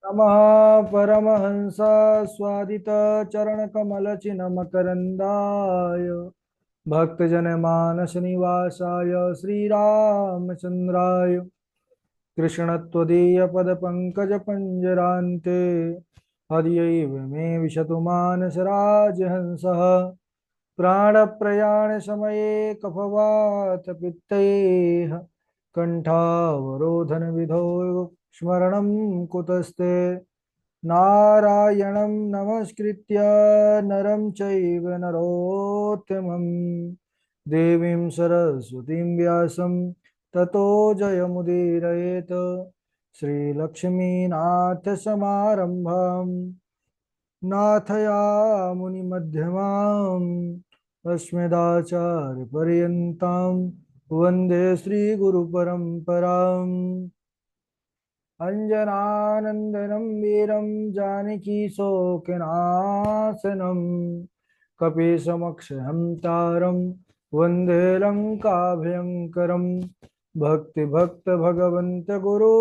नमः परमहंस स्वादित चरण कमल चिन्ह मकरंदाय भक्तजन मानस निवासाय श्रीरामचंद्राय कृष्णत्वदीय पद पंकज पंजरान्ते हर्यैव मे विशतु मानस राजहंसः प्राणप्रयाण समये कफवात पित्तैः कंठावरोधन विधौ स्मरणं कुतस्ते नारायणं नमस्कृत्य नरं चैव नरोत्तमं देवीं सरस्वतीं व्यासं ततो जयमुदीरयेत् श्रीलक्ष्मीनाथसमारम्भां नाथयामुनिमध्यमाम् अस्मदाचार्यपर्यन्तां वन्दे श्रीगुरुपरम्पराम् अञ्जनानन्दनं वीरं जानकीशोकनाशनं कपीशमक्षयं तारं वन्दे लङ्काभयङ्करं भक्तिभक्त गुरु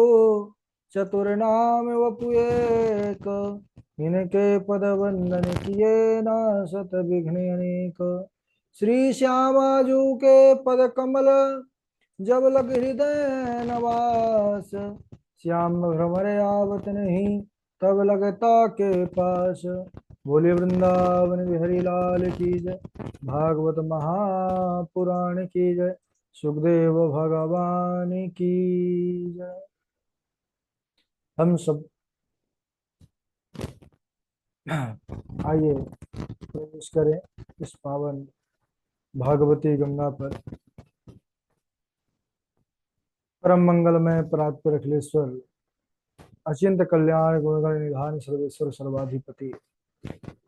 चतुर्नाम वपुएक इनके पद वंदन किए ना सत विघ्न अनेक श्री श्यामाजू के पद कमल जब लग हृदय नवास श्याम भ्रमर आवत नहीं तब लगता के पास बोले वृंदावन बिहारी लाल की जय भागवत महापुराण की जय सुखदेव भगवान की जय। हम सब आइए प्रवेश करें इस पावन भागवती गंगा पर। परम मंगलमय परात्पर अखिलेश्वर अचिंत कल्याण गुणगण निधान सर्वेश्वर सर्वाधिपति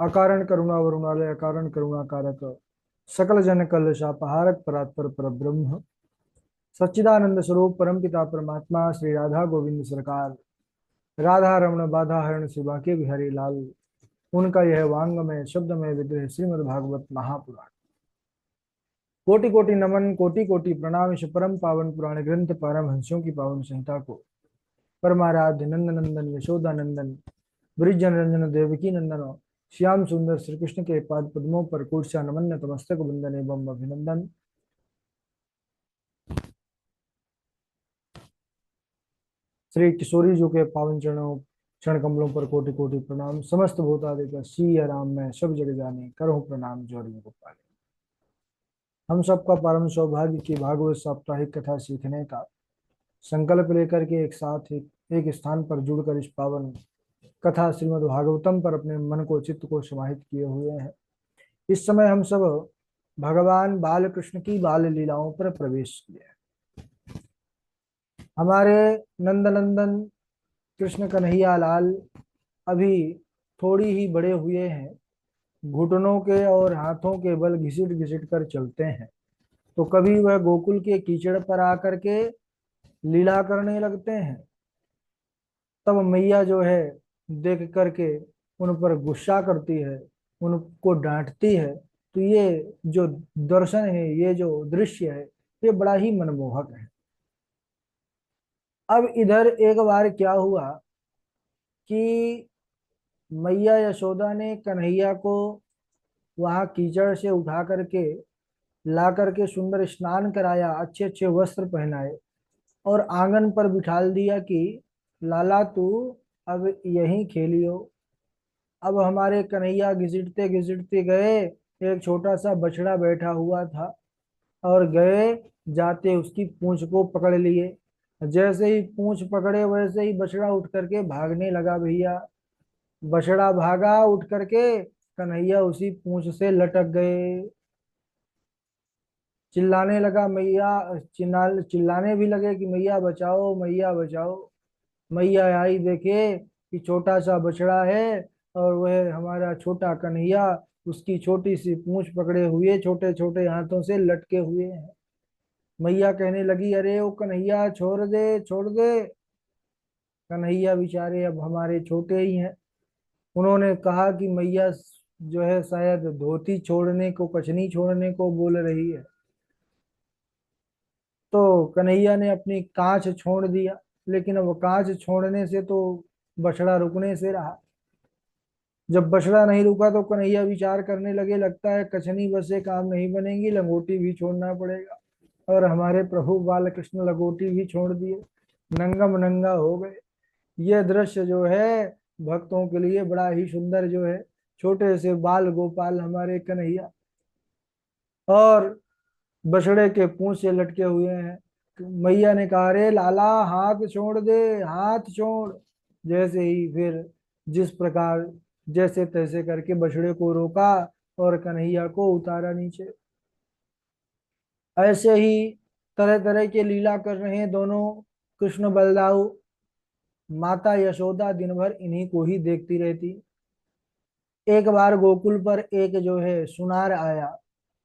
अकारण करुणा वरुणालय अकारण करुणा कारक सकल जन कल शापहारक परात्पर पर ब्रह्म सच्चिदानंद स्वरूप परमपिता परमात्मा श्री राधा गोविंद सरकार राधा रमण बाधा हरण शिवा के बिहारी लाल उनका यह वांगमय शब्दमय विग्रह श्रीमद् भागवत महापुराण कोटि कोटि नमन कोटि कोटि प्रणाम इस परम पावन पुराण ग्रंथ पारमहंस्यों की पावन संहिता को परमाराध्य नंद नंदन यशोदा नंदन ब्रिजन रंजन देवकी नंदन श्याम सुंदर श्री कृष्ण के पाद पद्मों पर कूर्चा नमन नतमस्तक बंदन एवं अभिनंदन। श्री किशोरी जी के पावन चरणों चरण कमलों पर कोटि कोटि प्रणाम। समस्त भूतादि का सिया राम में सब जग जाने करो प्रणाम जोड़ी को पाले। हम सबका परम सौभाग्य की भागवत साप्ताहिक कथा सीखने का संकल्प लेकर के एक साथ एक स्थान पर जुड़कर इस पावन कथा श्रीमद् भागवतम पर अपने मन को चित्त को समाहित किए हुए हैं। इस समय हम सब भगवान बाल कृष्ण की बाल लीलाओं पर प्रवेश किए हैं। हमारे नंदनंदन कृष्ण कन्हैया लाल अभी थोड़ी ही बड़े हुए हैं, घुटनों के और हाथों के बल घिसिट घिसिट कर चलते हैं। तो कभी वह गोकुल के कीचड़ पर आकर के लीला करने लगते हैं, तब मैया जो है देख करके उन पर गुस्सा करती है, उनको डांटती है। तो ये जो दर्शन है, ये जो दृश्य है, ये बड़ा ही मनमोहक है। अब इधर एक बार क्या हुआ कि मैया यशोदा ने कन्हैया को वहां कीचड़ से उठा करके ला करके सुंदर स्नान कराया, अच्छे अच्छे वस्त्र पहनाए और आंगन पर बिठाल दिया कि लाला तू अब यहीं खेलियो। अब हमारे कन्हैया घिसटते घिसटते गए, एक छोटा सा बछड़ा बैठा हुआ था और गए जाते उसकी पूंछ को पकड़ लिए। जैसे ही पूंछ पकड़े वैसे ही बछड़ा उठ करके भागने लगा भैया। बछड़ा भागा उठ करके, कन्हैया उसी पूंछ से लटक गए। चिल्लाने लगा मैया, चिल्लाने भी लगे कि मैया बचाओ मैया बचाओ। मैया आई देखे कि छोटा सा बछड़ा है और वह हमारा छोटा कन्हैया उसकी छोटी सी पूंछ पकड़े हुए छोटे छोटे हाथों से लटके हुए हैं। मैया कहने लगी अरे ओ कन्हैया छोड़ दे छोड़ दे। कन्हैया बेचारे अब हमारे छोटे ही हैं। उन्होंने कहा कि मैया जो है शायद धोती छोड़ने को कछनी छोड़ने को बोल रही है। तो कन्हैया ने अपनी कांच छोड़ दिया, लेकिन अब कांच छोड़ने से तो बछड़ा रुकने से रहा। जब बछड़ा नहीं रुका तो कन्हैया विचार करने लगे, लगता है कछनी बस से काम नहीं बनेगी, लंगोटी भी छोड़ना पड़ेगा। और हमारे प्रभु बाल कृष्ण लंगोटी भी छोड़ दिए, नंगम नंगा हो गए। यह दृश्य जो है भक्तों के लिए बड़ा ही सुंदर जो है, छोटे से बाल गोपाल हमारे कन्हैया और बछड़े के पूंछ से लटके हुए हैं। मैया ने कहा, रे लाला हाथ छोड़ दे, हाथ छोड़। जैसे ही फिर जिस प्रकार जैसे तैसे करके बछड़े को रोका और कन्हैया को उतारा नीचे। ऐसे ही तरह तरह के लीला कर रहे हैं दोनों कृष्ण बलदाऊ। माता यशोदा दिन भर इन्हीं को ही देखती रहती। एक बार गोकुल पर एक जो है सुनार आया।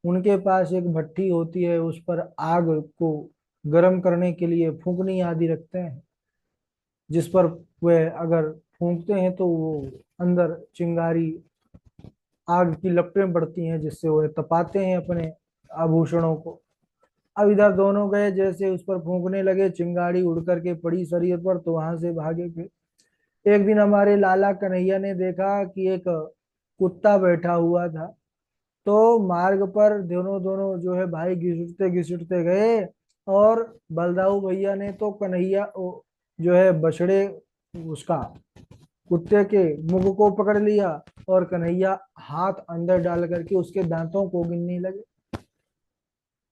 उनके पास एक भट्टी होती है, उस पर आग को गर्म करने के लिए फूंकनी आदि रखते हैं, जिस पर वे अगर फूंकते हैं तो वो अंदर चिंगारी आग की लपटें बढ़ती हैं, जिससे वो तपाते हैं अपने आभूषणों को। अब इधर दोनों गए, जैसे उस पर फूंकने लगे, चिंगारी उड़ करके पड़ी शरीर पर, तो वहां से भागे फिर। एक दिन हमारे लाला कन्हैया ने देखा कि एक कुत्ता बैठा हुआ था। तो मार्ग पर दोनों दोनों जो है भाई घिसटते घिसटते गए, और बलदाऊ भैया ने तो कन्हैया जो है बछड़े उसका कुत्ते के मुंह को पकड़ लिया, और कन्हैया हाथ अंदर डाल करके उसके दांतों को गिनने लगे।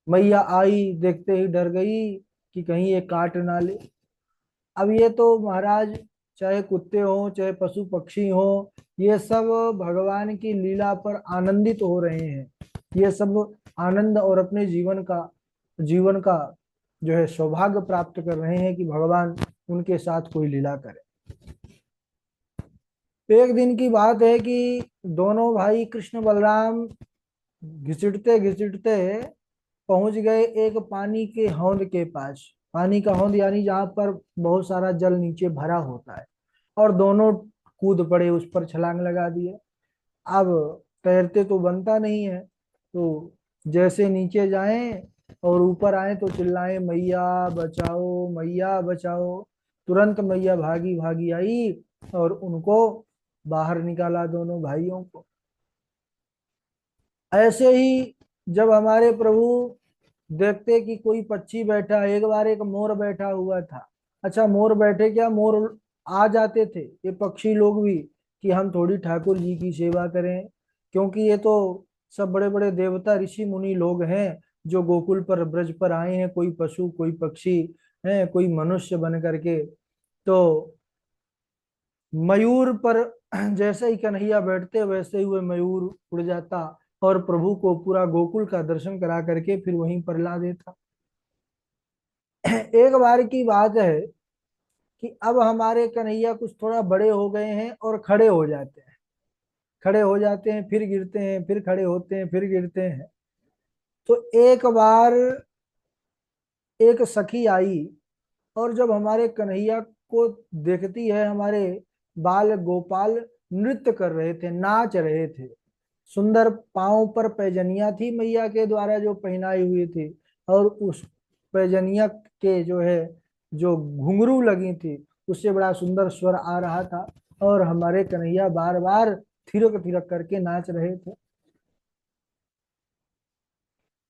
मैया आई, देखते ही डर गई कि कहीं ये काट ना ले। अब ये तो महाराज, चाहे कुत्ते हो चाहे पशु पक्षी हो, ये सब भगवान की लीला पर आनंदित हो रहे हैं। ये सब आनंद और अपने जीवन का जो है सौभाग्य प्राप्त कर रहे हैं कि भगवान उनके साथ कोई लीला करे। एक दिन की बात है कि दोनों भाई कृष्ण बलराम घिसटते घिसटते पहुंच गए एक पानी के हौद के पास। पानी का हौद यानी जहां पर बहुत सारा जल नीचे भरा होता है, और दोनों कूद पड़े, उस पर छलांग लगा दिए। अब तैरते तो बनता नहीं है, तो जैसे नीचे जाएं और ऊपर आए तो चिल्लाएं, मैया बचाओ मैया बचाओ। तुरंत मैया भागी भागी आई और उनको बाहर निकाला, दोनों भाइयों को। ऐसे ही जब हमारे प्रभु देखते कि कोई पक्षी बैठा, एक बार एक मोर बैठा हुआ था। अच्छा, मोर बैठे क्या, मोर आ जाते थे ये पक्षी लोग भी कि हम थोड़ी ठाकुर जी की सेवा करें, क्योंकि ये तो सब बड़े बड़े देवता ऋषि मुनि लोग हैं जो गोकुल पर ब्रज पर आए हैं, कोई पशु कोई पक्षी है, कोई मनुष्य बन करके। तो मयूर पर जैसे ही कन्हैया बैठते वैसे ही वह मयूर उड़ जाता और प्रभु को पूरा गोकुल का दर्शन करा करके फिर वहीं पर ला देता। एक बार की बात है कि अब हमारे कन्हैया कुछ थोड़ा बड़े हो गए हैं और खड़े हो जाते हैं। खड़े हो जाते हैं, फिर गिरते हैं, फिर खड़े होते हैं, फिर गिरते हैं। तो एक बार एक सखी आई, और जब हमारे कन्हैया को देखती है, हमारे बाल गोपाल नृत्य कर रहे थे, नाच रहे थे। सुंदर पांव पर पैजनिया थी मैया के द्वारा जो पहनाई हुई थी, और उस पैजनिया के जो है जो घुंघरू लगी थी, उससे बड़ा सुंदर स्वर आ रहा था, और हमारे कन्हैया बार बार थिरक थिरक करके नाच रहे थे।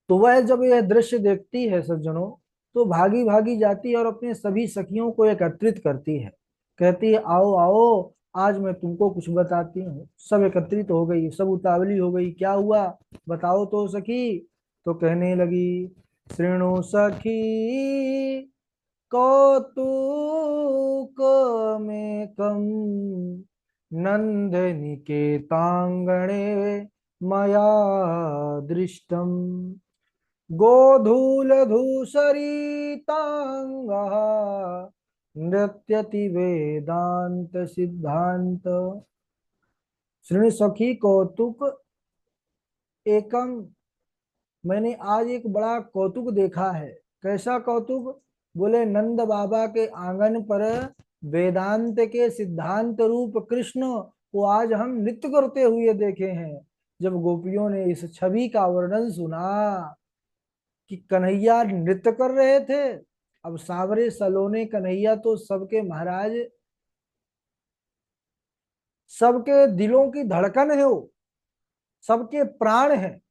तो वह जब यह दृश्य देखती है सज्जनों, तो भागी भागी जाती है और अपने सभी सखियों को एकत्रित करती है। कहती है, आओ आओ, आज मैं तुमको कुछ बताती हूँ। सब एकत्रित हो गई, सब उतावली हो गई, क्या हुआ बताओ तो सखी। तो कहने लगी, शृणु सखी कौतुक में कम, नंद निकेतांगणे मया दृष्टम, गोधूलधूसरितांगः नृत्यति वेदांत सिद्धांत। श्रेणी सखी कौतुक एकम, मैंने आज एक बड़ा कौतुक देखा है। कैसा कौतुक? बोले, नंद बाबा के आंगन पर वेदांत के सिद्धांत रूप कृष्ण को आज हम नृत्य करते हुए देखे हैं। जब गोपियों ने इस छवि का वर्णन सुना कि कन्हैया नृत्य कर रहे थे, अब सावरे सलोने कन्हैया तो सबके महाराज सबके दिलों की धड़कन है वो, सबके प्राण है।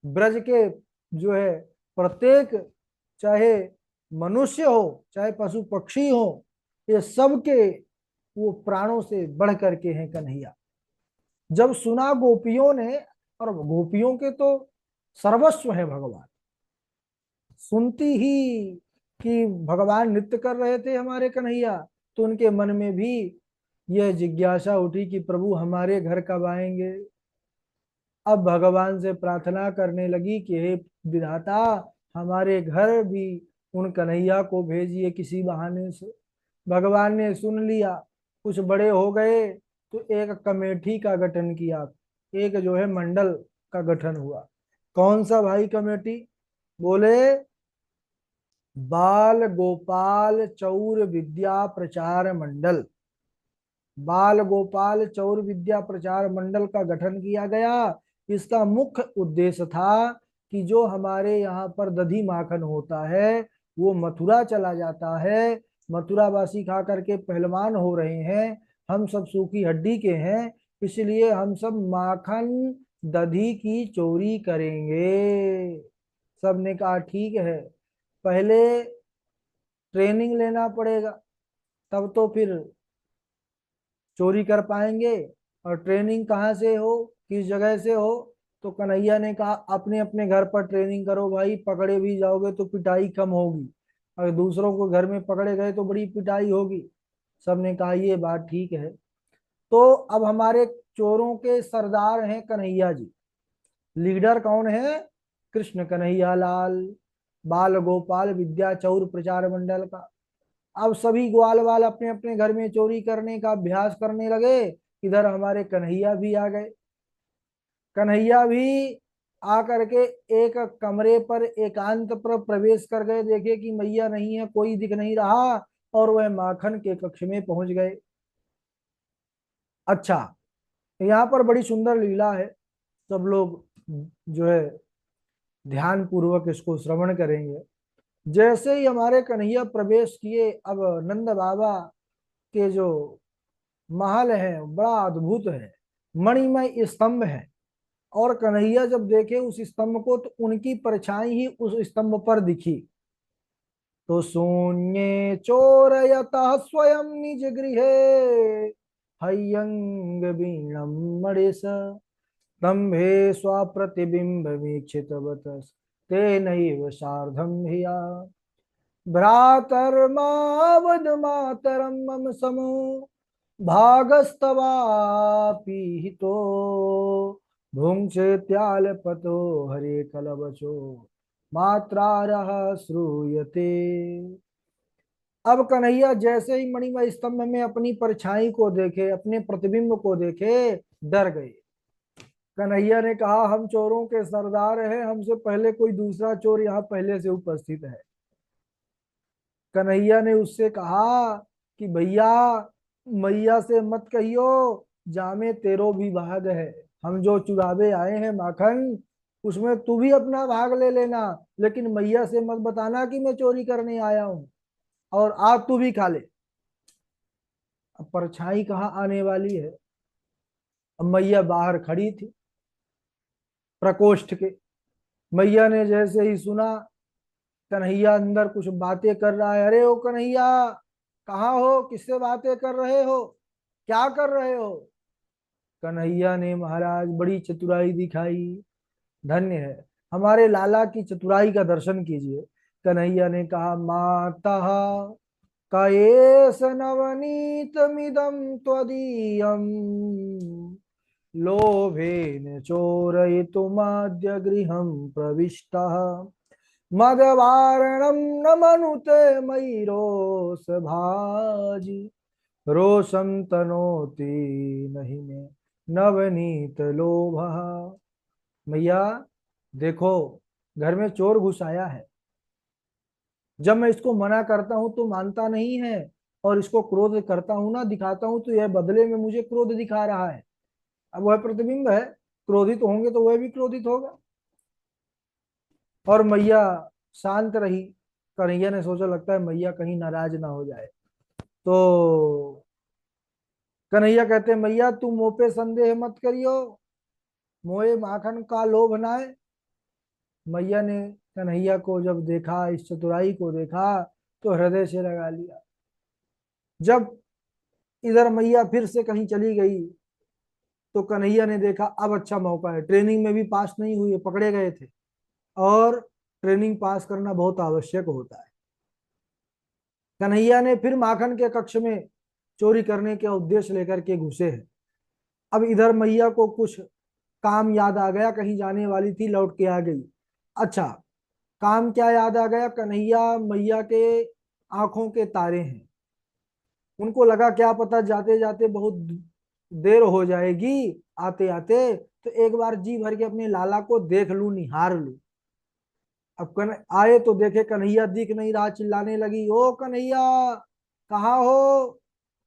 ब्रज के जो है प्रत्येक, चाहे मनुष्य हो चाहे पशु पक्षी हो, ये सबके वो प्राणों से बढ़ करके हैं कन्हैया। जब सुना गोपियों ने, और गोपियों के तो सर्वस्व है भगवान, सुनती ही कि भगवान नृत्य कर रहे थे हमारे कन्हैया, तो उनके मन में भी यह जिज्ञासा उठी कि प्रभु हमारे घर कब आएंगे। अब भगवान से प्रार्थना करने लगी कि हे विधाता, हमारे घर भी उन कन्हैया को भेजिए किसी बहाने से। भगवान ने सुन लिया, कुछ बड़े हो गए तो एक कमेटी का गठन किया, एक जो है मंडल का गठन हुआ। कौन सा भाई कमेटी? बोले बाल गोपाल चौर विद्या प्रचार मंडल। बाल गोपाल चौर विद्या प्रचार मंडल का गठन किया गया। इसका मुख्य उद्देश्य था कि जो हमारे यहाँ पर दधी माखन होता है वो मथुरा चला जाता है, मथुरा वासी खा करके पहलवान हो रहे हैं, हम सब सूखी हड्डी के हैं, इसलिए हम सब माखन दधी की चोरी करेंगे। सबने कहा ठीक है, पहले ट्रेनिंग लेना पड़ेगा, तब तो फिर चोरी कर पाएंगे। और ट्रेनिंग कहाँ से हो, किस जगह से हो? तो कन्हैया ने कहा अपने अपने घर पर ट्रेनिंग करो भाई, पकड़े भी जाओगे तो पिटाई कम होगी, अगर दूसरों को घर में पकड़े गए तो बड़ी पिटाई होगी। सबने कहा ये बात ठीक है। तो अब हमारे चोरों के सरदार हैं कन्हैया जी, लीडर कौन है? कृष्ण कन्हैया लाल, बाल गोपाल विद्या चौर प्रचार मंडल का। अब सभी ग्वाल वाल अपने अपने घर में चोरी करने का अभ्यास करने लगे। इधर हमारे कन्हैया भी आ गए। कन्हैया भी आकर के एक कमरे पर एकांत पर प्रवेश कर गए, देखे कि मैया नहीं है, कोई दिख नहीं रहा, और वह माखन के कक्ष में पहुंच गए। अच्छा, यहाँ पर बड़ी सुंदर लीला है, सब लोग जो है ध्यान पूर्वक इसको श्रवण करेंगे। जैसे ही हमारे कन्हैया प्रवेश किए, अब नंद बाबा के जो महल है बड़ा अद्भुत है, मणिमय स्तंभ है। और कन्हैया जब देखे उस स्तंभ को तो उनकी परछाई ही उस स्तंभ पर दिखी। तो शून्ये चोरयतः स्वयं निज गृहे हयंग वीणम मणिस स्तंभे स्वप्रतिबिंब वीक्षितवत तेनैव सार्धं धिया भ्रातर्मावद मातरं मम समो भागस्तवापि हितो भुङ्क्षेत्यालपतो हरे कलवचो मात्रारः श्रूयते। अब कन्हैया जैसे ही मणिमय स्तंभ में अपनी परछाई को देखे, अपने प्रतिबिंब को देखे, डर गए। कन्हैया ने कहा हम चोरों के सरदार हैं, हमसे पहले कोई दूसरा चोर यहाँ पहले से उपस्थित है। कन्हैया ने उससे कहा कि भैया मैया से मत कहियो, जामे तेरो भी भाग है, हम जो चुरावे आए हैं माखन उसमें तू भी अपना भाग ले लेना, लेकिन मैया से मत बताना कि मैं चोरी करने आया हूं, और आज तू भी खा ले। अब परछाई कहाँ आने वाली है? अब मैया बाहर खड़ी थी प्रकोष्ठ के। मैया ने जैसे ही सुना कन्हैया अंदर कुछ बातें कर रहा है, अरे ओ कन्हैया कहाँ हो, किससे बातें कर रहे हो, क्या कर रहे हो? कन्हैया ने महाराज बड़ी चतुराई दिखाई। धन्य है, हमारे लाला की चतुराई का दर्शन कीजिए। कन्हैया ने कहा माता कयेस नवनीत मिदम त्वदीयम लोभेन चोरयितुमाद्य गृहं प्रविष्टः मदवारणं न मनुते मयि रोष भाजी रोषं तनोति नहीं में नवनीत लोभ। मैया देखो, घर में चोर घुस आया है, जब मैं इसको मना करता हूं तो मानता नहीं है, और इसको क्रोध करता हूं ना, दिखाता हूं, तो यह बदले में मुझे क्रोध दिखा रहा है। अब वह प्रतिबिंब है, क्रोधित होंगे तो वह भी क्रोधित होगा। और मैया शांत रही। कन्हैया ने सोचा लगता है मैया कहीं नाराज ना हो जाए, तो कन्हैया कहते मैया तू मोह पे संदेह मत करियो, मोए माखन का लोभ ना है। मैया ने कन्हैया को जब देखा, इस चतुराई को देखा, तो हृदय से लगा लिया। जब इधर मैया फिर से कहीं चली गई तो कन्हैया ने देखा अब अच्छा मौका है, ट्रेनिंग में भी पास नहीं हुए, पकड़े गए थे, और ट्रेनिंग पास करना बहुत आवश्यक होता है। कन्हैया ने फिर माखन के कक्ष में चोरी करने के उद्देश्य लेकर के घुसे हैं। अब इधर मैया को कुछ काम याद आ गया, कहीं जाने वाली थी, लौट के आ गई। अच्छा, काम क्या याद आ गया? कन्हैया मैया के आंखों के तारे हैं। उनको लगा क्या पता जाते जाते बहुत देर हो जाएगी आते आते, तो एक बार जी भर के अपने लाला को देख लूं, निहार लूं। अब आए तो देखे कन्हैया दिख नहीं रहा, चिल्लाने लगी ओ कन्हैया कहाँ हो।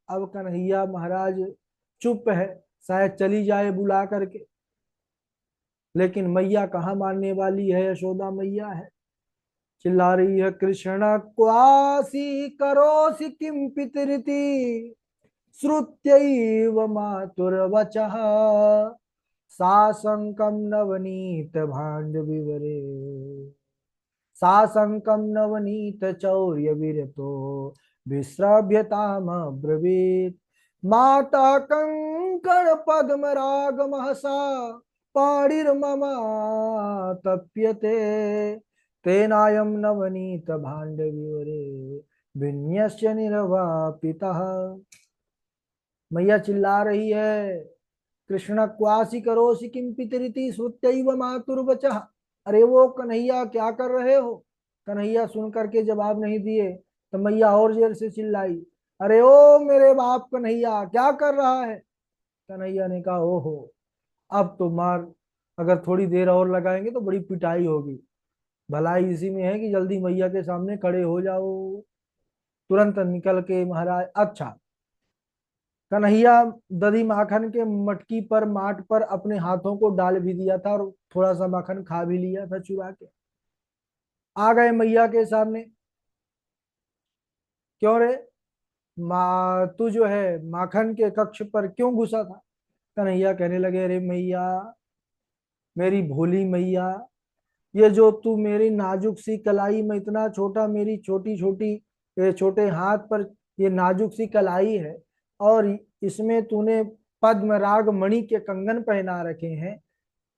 अब कन्हैया महाराज चुप है, शायद चली जाए बुला करके, लेकिन मैया कहाँ मानने वाली है, यशोदा मैया है। चिल्ला रही है कृष्ण क्वासी करोसि किम पितरिति श्रुत्यैव मातुर्वचः सासंकं नवनीत भाण्ड विवरे सासंकं नवनीत चौर्य विरतो विश्रभ्यतामब्रवीत् माता कंकण पद्म राग महसा पाणिर्मम तप्यते तेनायं नवनीत भाण्ड विवरे विन्यस्य निर्वापितः। मैया चिल्ला रही है कृष्ण क्वासी करोसि किम पितरिति श्रुत्यैव मातुर्वचः। अरे वो कन्हैया क्या कर रहे हो। कन्हैया सुन करके जवाब नहीं दिए तो मैया और जोर से चिल्लाई, अरे ओ मेरे बाप कन्हैया क्या कर रहा है। कन्हैया ने कहा ओहो, अब तो मार, अगर थोड़ी देर और लगाएंगे तो बड़ी पिटाई होगी। भलाई इसी में है कि जल्दी मैया के सामने खड़े हो जाओ। तुरंत निकल के महाराज, अच्छा, कन्हैया दधी माखन के मटकी पर, माट पर अपने हाथों को डाल भी दिया था और थोड़ा सा माखन खा भी लिया था चुरा के। आ गए मैया के सामने, क्यों रे, तू जो है माखन के कक्ष पर क्यों घुसा था। कन्हैया कहने लगे अरे मैया, मेरी भोली मैया, ये जो तू मेरी नाजुक सी कलाई में, इतना छोटा, मेरी छोटी छोटी ये छोटे हाथ पर ये नाजुक सी कलाई है, और इसमें तूने पद्म राग मणि के कंगन पहना रखे हैं,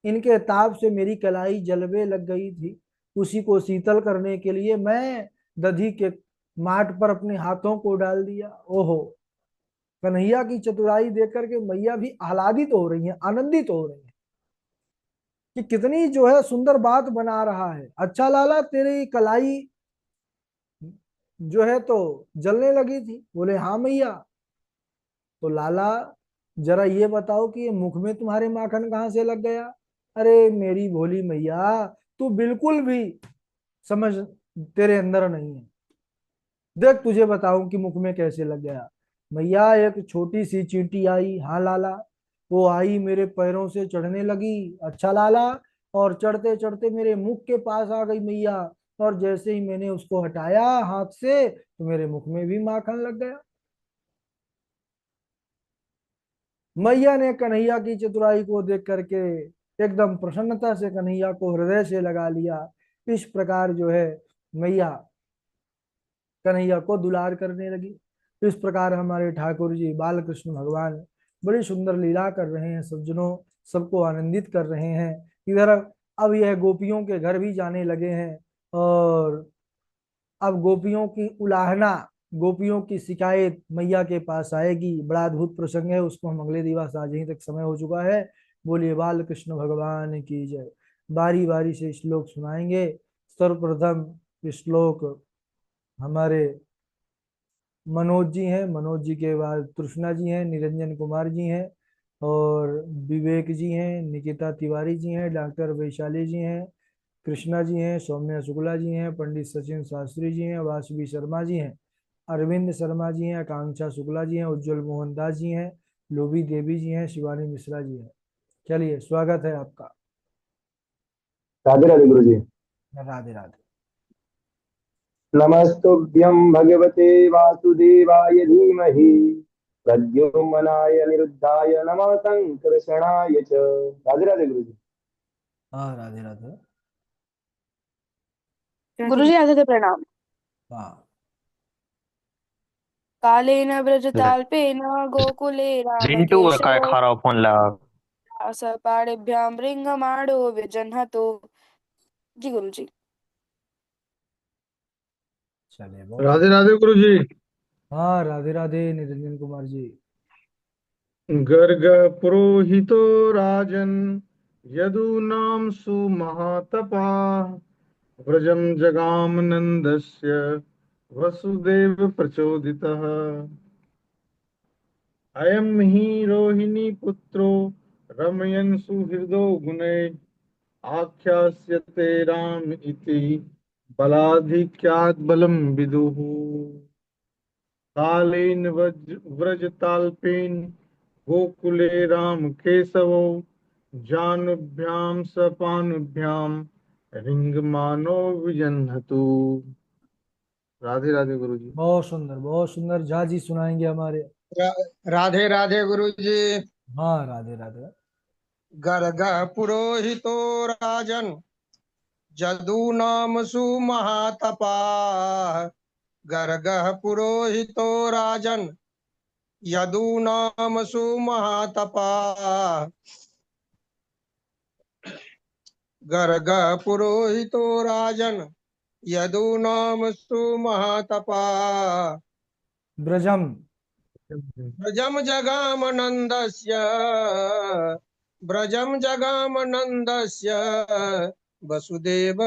इनके ताप से मेरी कलाई जलने लग गई थी। उसी को शीतल करने के लिए मैं दधी के माट पर अपने हाथों को डाल दिया। ओहो, कन्हैया की चतुराई देख करके मैया भी आह्लादित हो रही है, आनंदित हो रही है कि कितनी जो है सुंदर बात बना रहा है। अच्छा लाला, तेरी कलाई जो है तो जलने लगी थी। बोले हाँ मैया। तो लाला जरा ये बताओ कि ये मुख में तुम्हारे माखन कहाँ से लग गया। अरे मेरी भोली मैया, तू बिल्कुल भी समझ तेरे अंदर नहीं है, देख तुझे बताऊं कि मुख में कैसे लग गया। मैया एक छोटी सी चींटी आई, हाँ लाला, वो आई मेरे पैरों से चढ़ने लगी, अच्छा लाला, और चढ़ते चढ़ते मेरे मुख के पास आ गई मैया, और जैसे ही मैंने उसको हटाया हाथ से तो मेरे मुख में भी माखन लग गया। मैया ने कन्हैया की चतुराई को देख करके एकदम प्रसन्नता से कन्हैया को हृदय से लगा लिया। इस प्रकार जो है मैया कन्हैया को दुलार करने लगी। इस प्रकार हमारे ठाकुर जी बाल कृष्ण भगवान बड़ी सुंदर लीला कर रहे हैं, सज्जनों, सबको आनंदित कर रहे हैं। इधर अब यह गोपियों के घर भी जाने लगे हैं, और अब गोपियों की उलाहना, गोपियों की शिकायत मैया के पास आएगी। बड़ा अद्भुत प्रसंग है, उसको हम अगले दिवस, आज यहीं तक समय हो चुका है। बोलिए बाल कृष्ण भगवान की जय। बारी बारी से श्लोक सुनाएंगे। सर्वप्रथम श्लोक हमारे मनोज जी हैं, मनोज जी के बाद तृष्णा जी हैं, निरंजन कुमार जी हैं, और विवेक जी हैं, निकिता तिवारी जी हैं, डॉक्टर वैशाली जी हैं, कृष्णा जी हैं, सौम्या शुक्ला जी हैं, पंडित सचिन शास्त्री जी हैं, वासवी शर्मा जी हैं, अरविंद शर्मा जी हैं, आकांक्षा शुक्ला जी हैं, उज्जवल मोहन दास जी हैं, लोभी देवी जी हैं, शिवानी मिश्रा जी हैं। चलिए, स्वागत है आपका। राधे राधे गुरु जी। राधे राधे। नमस्तुभ्यं भगवते वासुदेवाय धीमहि प्रद्युम्नाय निरुद्धाय नमः संकर्षणाय च। राधे राधे गुरु जी। हाँ, राधे राधे। गुरुजी आदित्य प्रणाम। हाँ, कालेन व्रजताल्पेन गोकुले चिंटू का काय रामकेशव खराब फोन लगा। पाणिभ्यां बृंहमाणो विजह्नतो। जी गुरुजी। चलिए, बहुत राधे राधे गुरु जी। हाँ, राधे राधे निरंजन कुमार जी। गर्ग पुरोहितो राजन यदूनां सुमहातपा व्रजं जगाम नन्दस्य वसुदेव प्रचोदितः। अयं हि रोहिणी पुत्रो रमयन् सुहृदो गुणैः आख्यास्यते राम इति बलाधिक्यात् बलं विदुः। कालेन व्रजताल्पेन गोकुले राम केशवो जानुभ्यां सपानुभ्यां रिंगमानो विजन्हतु। राधे राधे गुरु जी। बहुत सुंदर, बहुत सुंदर। झा जी सुनाएंगे हमारे। राधे राधे गुरु जी। हाँ, राधे राधे। गर्ग पुरोहितो राजन जदूनाम सुमहातपा। गर्ग पुरोहितो राजन यदूनाम सुमहातपा। गर्ग पुरोहितो राजन यदूनाम सुमहातपा। ब्रजम। व्रजम जगामनन्दस्य व्रजम जगामनन्दस्य वसुदेव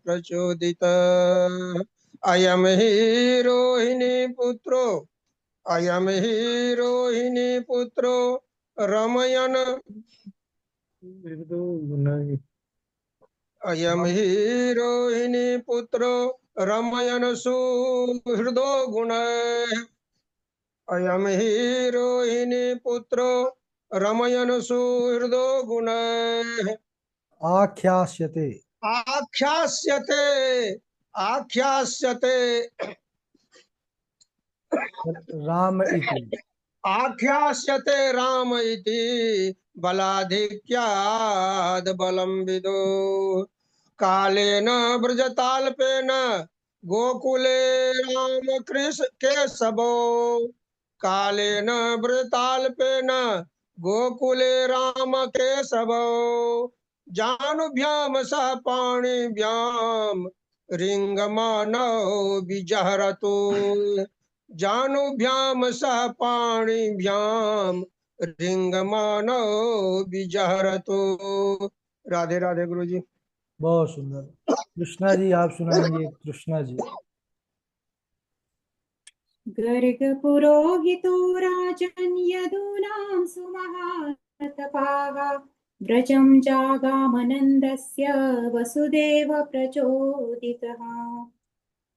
प्रचोदित। अयम हि रोहिणी पुत्रो अयम हि रोहिणी पुत्रो रमयन अयम हि रोहिणी पुत्रो रमयन सुहृदो गुणैः। अयम हि रोहिणी पुत्रो रमयन सुहृदो गुणैः। आख्यास्यते। आख्यास्यते आख्यास्यते राम इति। आख्यास्यते राम इति बलाधिक्याद् बलं विदो। कालेन व्रजताल्पेन गोकुले राम कृष्ण केशवो। कालेन व्रजताल्पेन गोकुले राम केशवो जानुभ्याम सह पाणिभ्याम रिंगमानौ विजहरतु। जानुभ्याम सह पाणिभ्याम रिंगमानौ विजहरतु। राधे राधे गुरु जी। बहुत सुंदर। कृष्णा जी, आप सुनाएंगे। कृष्णा जी। गर्ग पुरोहितो राजन् यदूनां सुमहातपाः व्रजं जागामनन्दस्य वसुदेव प्रचोदितः।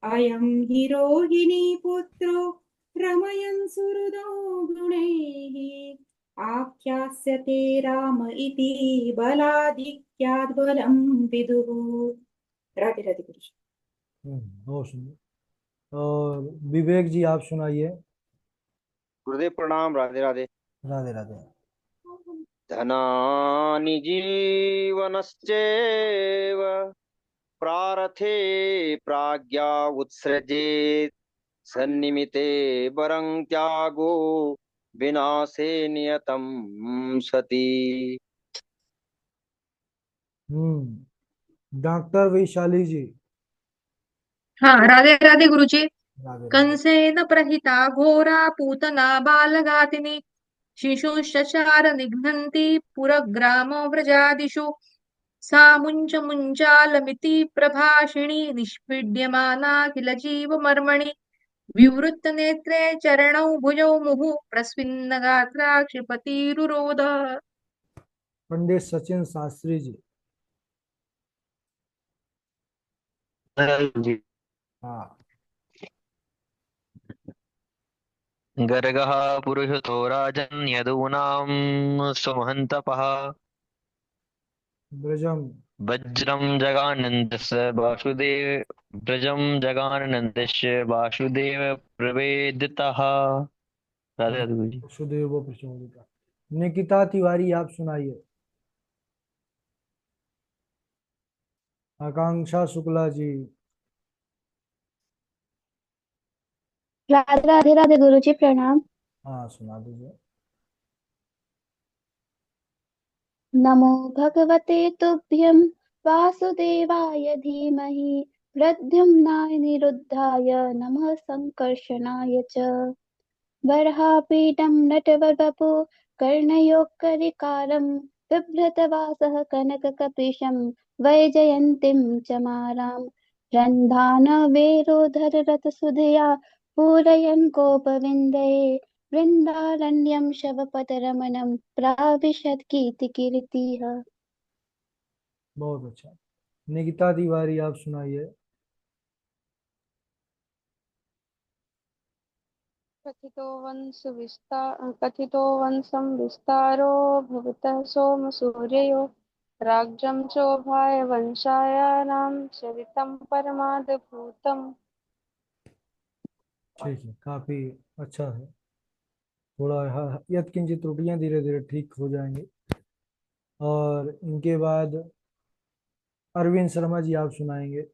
अयं हि रोहिणी पुत्रो रमयन् सुहृदो गुणैः आख्यास्यते राम इति बलाधिक्याद् बलं विदुः। राधे राधे गुरु जी। बहुत सुंदर। और विवेक जी, आप सुनाइए। गुरुदेव प्रणाम। राधे राधे। राधे राधे। धनानि जीवनश्चैव प्रारथे प्राज्ञा उत्सृजेत् सन्निमिते वरं त्यागो विनाशे नियतं सति। डॉक्टर वैशाली जी। हाँ, राधे राधे गुरुजी। राधे राधे। कंसेन प्रहिता घोरा पूतना बालघातिनी शिशुश्चचार निघ्नन्ति पुरग्रामो व्रजादिषु सा मुञ्च मुञ्चालमिति प्रभाषिणी निष्पीड्यमाना किल जीवमर्मणि विवृत्तनेत्रे चरणौ भुजौ मुहुः प्रस्विन्नगात्रा क्षिपतिरुरोध। पंडित सचिन शास्त्री जी। हाँ। गर्गः पुरुषतो राजन् यदूनां सुमहन्तपः ब्रजम। व्रजं जगानन्दस्य वासुदेव प्रवेदितः। राधे राधे गुरु जी। सुदेव प्रचोदिता। निकिता तिवारी आप सुनाइए। आकांक्षा शुक्ला जी। राधे राधे राधे गुरु जी प्रणाम। हाँ सुना दीजिए। नमो भगवते तुभ्यं वासुदेवाय धीमहि प्रद्युम्नाय निरुद्धाय नमः संकर्षणाय च। वरहापीठं नटवरवपु कर्णयोः बिभ्रतवासः कनककपिशं वैजयन्तीं च मारां रन्धानवेरोधररथसुधया पूरयन् कोपविन्दये वृन्दारण्यं शवपदरमणं प्राविशत् कीर्तिकीर्तिः। बहुत अच्छा। निकिता तिवारी आप सुनाइए। कथितो वंशं विस्तारो भवतः सोमसूर्ययो राज्यं चोभाय वंशायानां चरितं परमाद्भुतम्। ठीक है, काफी अच्छा है। थोड़ा यत्किंचित त्रुटियां धीरे धीरे ठीक हो जाएंगी। और इनके बाद अरविंद शर्मा जी आप सुनाएंगे।